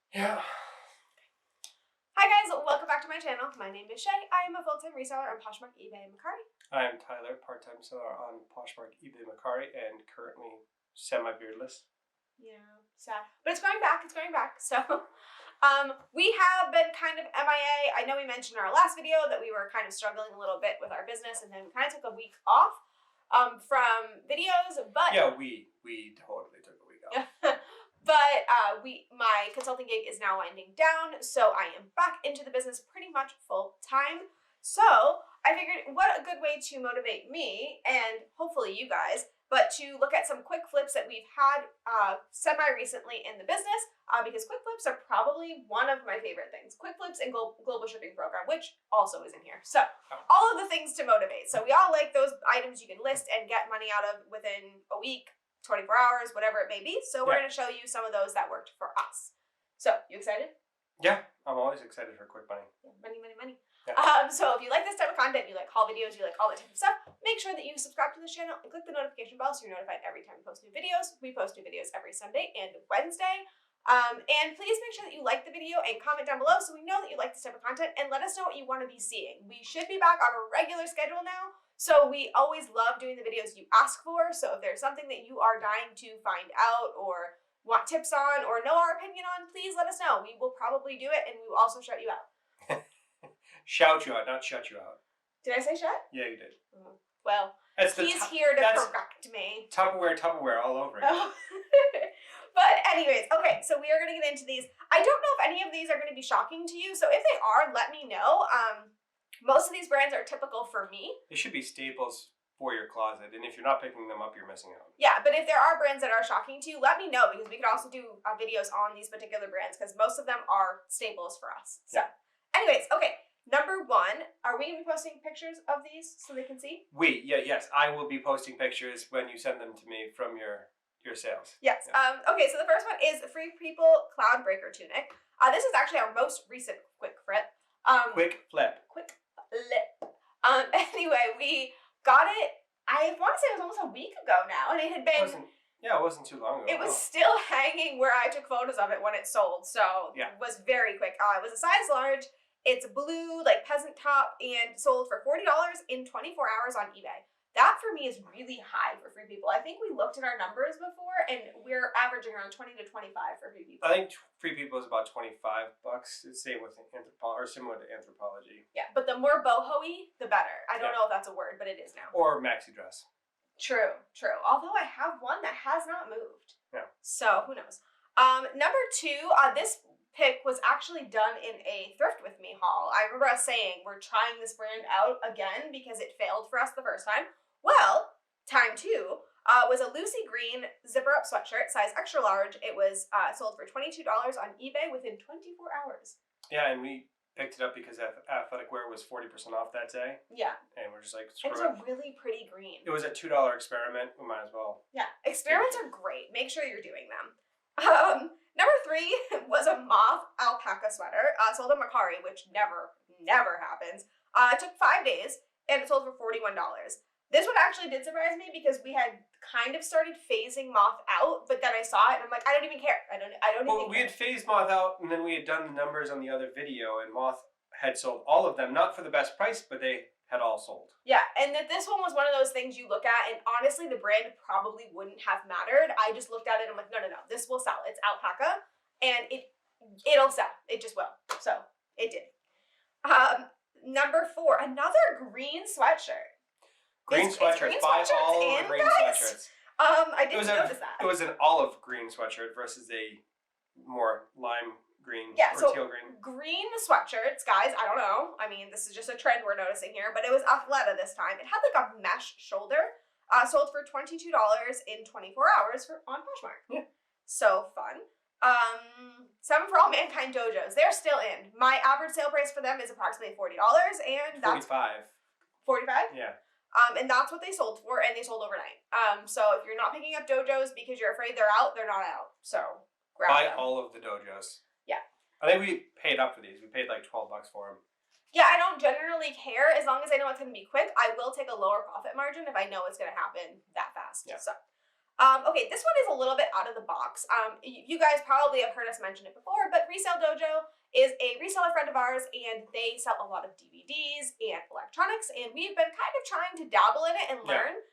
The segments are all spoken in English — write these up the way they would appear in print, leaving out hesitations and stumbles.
Yeah. Hi guys, welcome back to my channel. My name is Shay. I am a full-time reseller on Poshmark, eBay, and Mercari. I am Tyler, part-time seller on Poshmark, eBay, Mercari, and currently semi-beardless. Yeah, sad. But it's going back, So, we have been kind of MIA. I know we mentioned in our last video that we were kind of struggling a little bit with our business, and then we kind of took a week off from videos, but... Yeah, we totally took a week off. But my consulting gig is now winding down, so I am back into the business pretty much full time. So I figured what a good way to motivate me and hopefully you guys, but to look at some quick flips that we've had semi-recently in the business, because quick flips are probably one of my favorite things. Quick flips and global shipping program, which also is in here. So all of the things to motivate. So we all like those items you can list and get money out of within a week, 24 hours, whatever it may be. So we're going to show you some of those that worked for us. So, you excited? Yeah, I'm always excited for quick money. Yeah, money. Yeah. So if you like this type of content, you like haul videos, you like all that type of stuff, make sure that you subscribe to the channel and click the notification bell so you're notified every time we post new videos. We post new videos every Sunday and Wednesday. And please make sure that you like the video and comment down below so we know that you like this type of content, and let us know what you want to be seeing. We should be back on a regular schedule now. So we always love doing the videos you ask for. So if there's something that you are dying to find out or want tips on or know our opinion on, please let us know. We will probably do it, and we will also shout you out. Shout you out, not shut you out. Did I say shut? Yeah, you did. Well, he's here to correct me. Tupperware all over again. Oh. But anyways, okay, so we are going to get into these. I don't know if any of these are going to be shocking to you. So if they are, let me know. Most of these brands are typical for me. They should be staples for your closet, and if you're not picking them up, you're missing out. Yeah, but if there are brands that are shocking to you, let me know, because we could also do videos on these particular brands, because most of them are staples for us. So, anyways, okay, number one, are we going to be posting pictures of these so they can see? Yes, I will be posting pictures when you send them to me from your sales. Yes. Yeah. Okay, so the first one is Free People Cloud Breaker Tunic. This is actually our most recent quick flip. Quick flip. Anyway, we got it, I want to say it was almost a week ago now, and it had been... It wasn't too long ago. It was still hanging where I took photos of it when it sold, so yeah. It was very quick. It was a size large, it's blue, like peasant top, and sold for $40 in 24 hours on eBay. That for me is really high for Free People. I think we looked at our numbers before, and we're averaging around 20 to 25 for Free People. I think Free People is about $25. Same with or similar to Anthropology. Yeah, but the more boho-y, the better. I don't know if that's a word, but it is now. Or maxi dress. True. Although I have one that has not moved. Yeah. So who knows? Number two, this pick was actually done in a Thrift With Me haul. I remember us saying we're trying this brand out again because it failed for us the first time. Well, time two was a Lucy Green zipper-up sweatshirt, size extra large. It was sold for $22 on eBay within 24 hours. Yeah, and we picked it up because athletic wear was 40% off that day. Yeah. And we're just like, screw it. It's a really pretty green. It was a $2 experiment. We might as well. Yeah, experiments are great. Make sure you're doing them. Number three was a Moth Alpaca sweater, sold on Mercari, which never happens. It took 5 days, and it sold for $41. This one actually did surprise me because we had kind of started phasing Moth out, but then I saw it and I'm like, I don't even care. I don't even care. Well, we had phased Moth out, and then we had done the numbers on the other video, and Moth had sold all of them, not for the best price, but they had all sold. Yeah, and that this one was one of those things you look at, and honestly, the brand probably wouldn't have mattered. I just looked at it and I'm like, no, this will sell. It's alpaca, and it'll sell. It just will. So, it did. Number four, another green sweatshirt. Green sweatshirts. Buy all the green sweatshirts. I didn't notice that. It was an olive green sweatshirt versus a more lime green or teal green. Green sweatshirts, guys, I don't know. I mean, this is just a trend we're noticing here, but it was Athleta this time. It had like a mesh shoulder. Sold for $22 in 24 hours on Poshmark. Yeah. So fun. 7 for All Mankind dojos. They're still in. My average sale price for them is approximately $40, and that's... 45. 45? Yeah. And that's what they sold for, and they sold overnight. So if you're not picking up dojos because you're afraid they're out, they're not out. So grab them. All of the dojos. Yeah. I think we paid up for these. We paid like $12 for them. Yeah, I don't generally care as long as I know it's going to be quick. I will take a lower profit margin if I know it's going to happen that fast. Yeah. So, Okay, this one is a little bit out of the box. You guys probably have heard us mention it before, but Resale Dojo is a reseller friend of ours, and they sell a lot of DVDs and electronics, and we've been kind of trying to dabble in it and learn.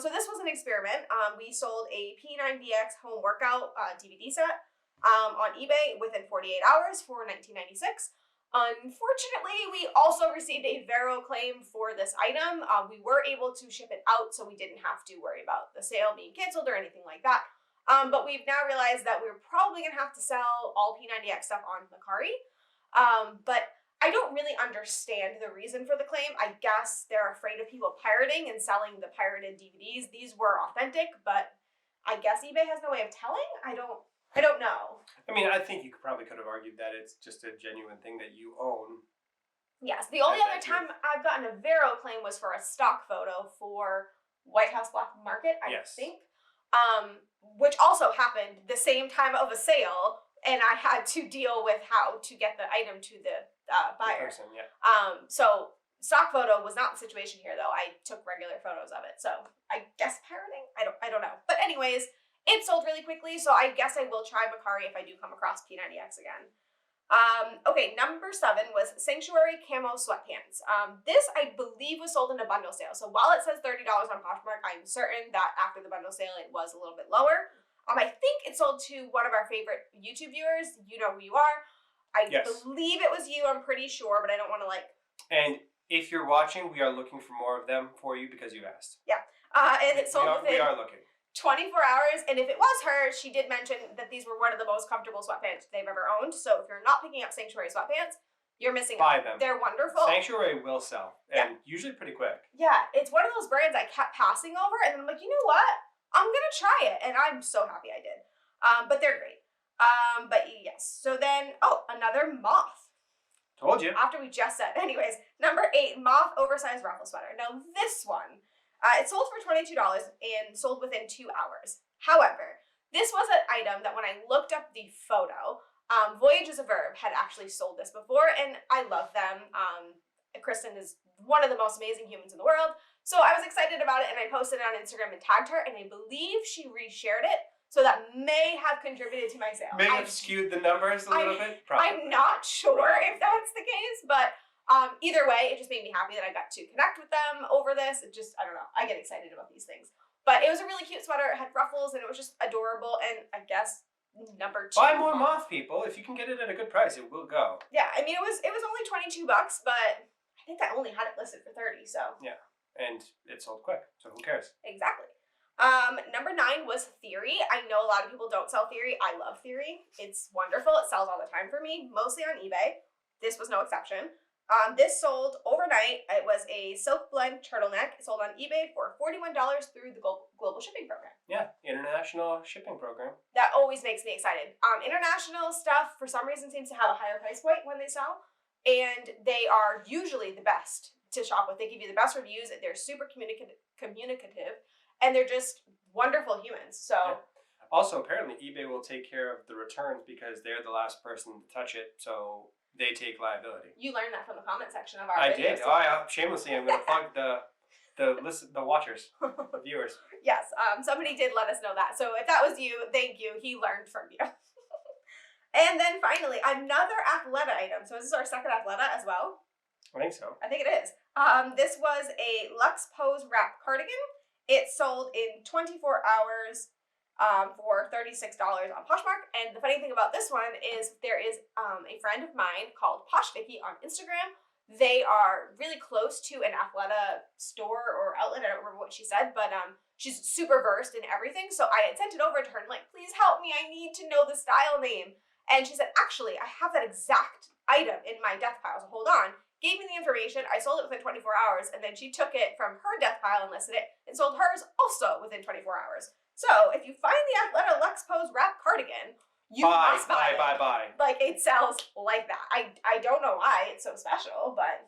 So this was an experiment. We sold a P90X home workout DVD set on eBay within 48 hours for $19.96. Unfortunately, we also received a Vero claim for this item. We were able to ship it out, so we didn't have to worry about the sale being canceled or anything like that. But we've now realized that we're probably going to have to sell all P90X stuff on Mercari. But I don't really understand the reason for the claim. I guess they're afraid of people pirating and selling the pirated DVDs. These were authentic, but I guess eBay has no way of telling. I don't know. I mean, I think you probably could have argued that it's just a genuine thing that you own. Yes, the only other time I've gotten a Vero claim was for a stock photo for White House Black Market, I think, which also happened the same time of a sale, and I had to deal with how to get the item to the buyer. The person, So stock photo was not the situation here, though. I took regular photos of it, so I guess pirating? I don't know. But anyways, it sold really quickly, so I guess I will try Mercari if I do come across P90X again. Okay, number 7 was Sanctuary Camo Sweatpants. This, I believe, was sold in a bundle sale. So while it says $30 on Poshmark, I'm certain that after the bundle sale, it was a little bit lower. I think it sold to one of our favorite YouTube viewers. You know who you are. I believe it was you, I'm pretty sure, but I don't want to, like... And if you're watching, we are looking for more of them for you because you asked. Yeah. And it sold within... We are looking. 24 hours, and if it was her, she did mention that these were one of the most comfortable sweatpants they've ever owned. So if you're not picking up Sanctuary sweatpants, you're missing Buy out. them. They're wonderful. Sanctuary will sell, and usually pretty quick. Yeah, it's one of those brands I kept passing over, and I'm like, you know what? I'm gonna try it, and I'm so happy I did. But they're great. But yes, so then, another Moth. Told you. After we just said. Anyways, number 8, Moth Oversized Raffle Sweater. Now this one, it sold for $22 and sold within 2 hours. However, this was an item that when I looked up the photo, Voyage is a Verb had actually sold this before, and I love them. Kristen is one of the most amazing humans in the world, so I was excited about it, and I posted it on Instagram and tagged her, and I believe she reshared it, so that may have contributed to my sale. May have skewed the numbers a little bit? Probably. I'm not sure if that's the case, but either way, it just made me happy that I got to connect with them over this. It just, I don't know, I get excited about these things. But it was a really cute sweater. It had ruffles, and it was just adorable, and I guess number 2. Buy more Moth, people. If you can get it at a good price, it will go. Yeah, I mean, it was only $22, but I think I only had it listed for $30, so. Yeah, and it sold quick, so who cares? Exactly. Number 9 was Theory. I know a lot of people don't sell Theory. I love Theory. It's wonderful. It sells all the time for me, mostly on eBay. This was no exception. This sold overnight. It was a silk blend turtleneck. It sold on eBay for $41 through the global shipping program. Yeah, international shipping program. That always makes me excited. International stuff, for some reason, seems to have a higher price point when they sell. And they are usually the best to shop with. They give you the best reviews. They're super communicative. And they're just wonderful humans. So. Yeah. Also, apparently, eBay will take care of the returns because they're the last person to touch it. So they take liability. You learned that from the comment section of our I videos. did. Shamelessly, I'm going to plug the watchers, the viewers. Yes, somebody did let us know that. So if that was you, thank you. He learned from you. And then finally, another Athleta item. So is this our second Athleta as well? I think so. I think it is. This was a Luxe Pose wrap cardigan. It sold in 24 hours. For $36 on Poshmark. And the funny thing about this one is there is a friend of mine called Posh Vicky on Instagram. They are really close to an Athleta store or outlet. I don't remember what she said, but she's super versed in everything. So I had sent it over to her and like, please help me. I need to know the style name. And she said, actually, I have that exact item in my death pile. So hold on. Gave me the information. I sold it within 24 hours. And then she took it from her death pile and listed it and sold hers also within 24 hours. So, if you find the Athleta Luxe Pose wrap cardigan, you must buy it. Buy. Like, it sells like that. I don't know why it's so special, but...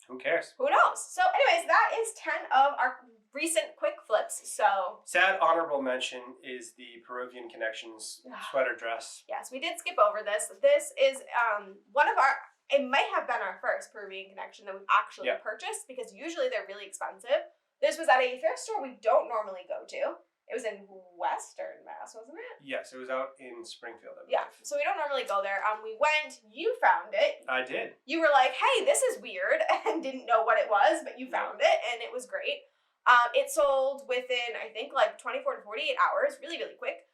Who cares? Who knows? So, anyways, that is 10 of our recent quick flips, so... Sad honorable mention is the Peruvian Connections sweater dress. Yes, we did skip over this. This is one of our... It might have been our first Peruvian connection that we've actually purchased, because usually they're really expensive. This was at a thrift store we don't normally go to. It was in Western Mass, wasn't it? Yes, it was out in Springfield. I believe. Yeah. So we don't normally go there. We went. You found it. I did. You were like, "Hey, this is weird," and didn't know what it was, but you found it, and it was great. It sold within, I think, like 24 to 48 hours, really, really quick.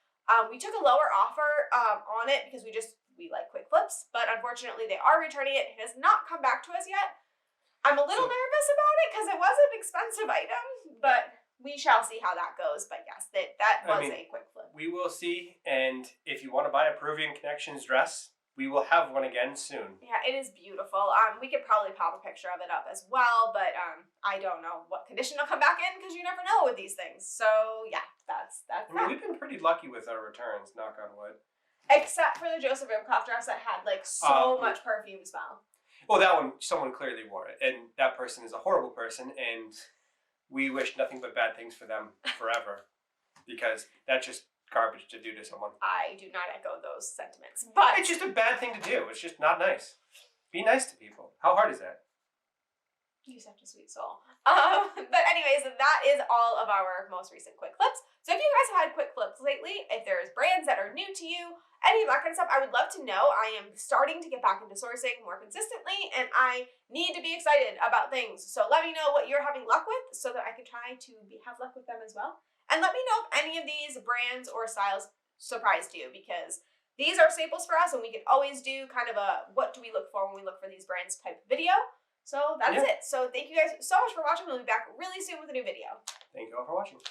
We took a lower offer on it because we like quick flips, but unfortunately they are returning it. It has not come back to us yet. I'm a little nervous about it because it was an expensive item, but we shall see how that goes. But yes, that was a quick flip. We will see, and if you want to buy a Peruvian Connections dress, we will have one again soon. Yeah, it is beautiful. We could probably pop a picture of it up as well, but I don't know what condition it'll come back in because you never know with these things. So yeah, that's I mean, we've been pretty lucky with our returns, knock on wood. Except for the Joseph Ribkoff dress that had like so much perfume smell. Well, that one, someone clearly wore it, and that person is a horrible person, and we wish nothing but bad things for them forever, because that's just garbage to do to someone. I do not echo those sentiments, but it's just a bad thing to do. It's just not nice. Be nice to people. How hard is that? You're such a sweet soul. But anyways, that is all of our most recent quick flips. So if you guys have had quick flips lately, if there's brands that are new to you, any of that kind of stuff, I would love to know. I am starting to get back into sourcing more consistently, and I need to be excited about things. So let me know what you're having luck with so that I can try to have luck with them as well. And let me know if any of these brands or styles surprised you, because these are staples for us, and we can always do kind of a what do we look for when we look for these brands type video. So that's it. So thank you guys so much for watching. We'll be back really soon with a new video. Thank you all for watching.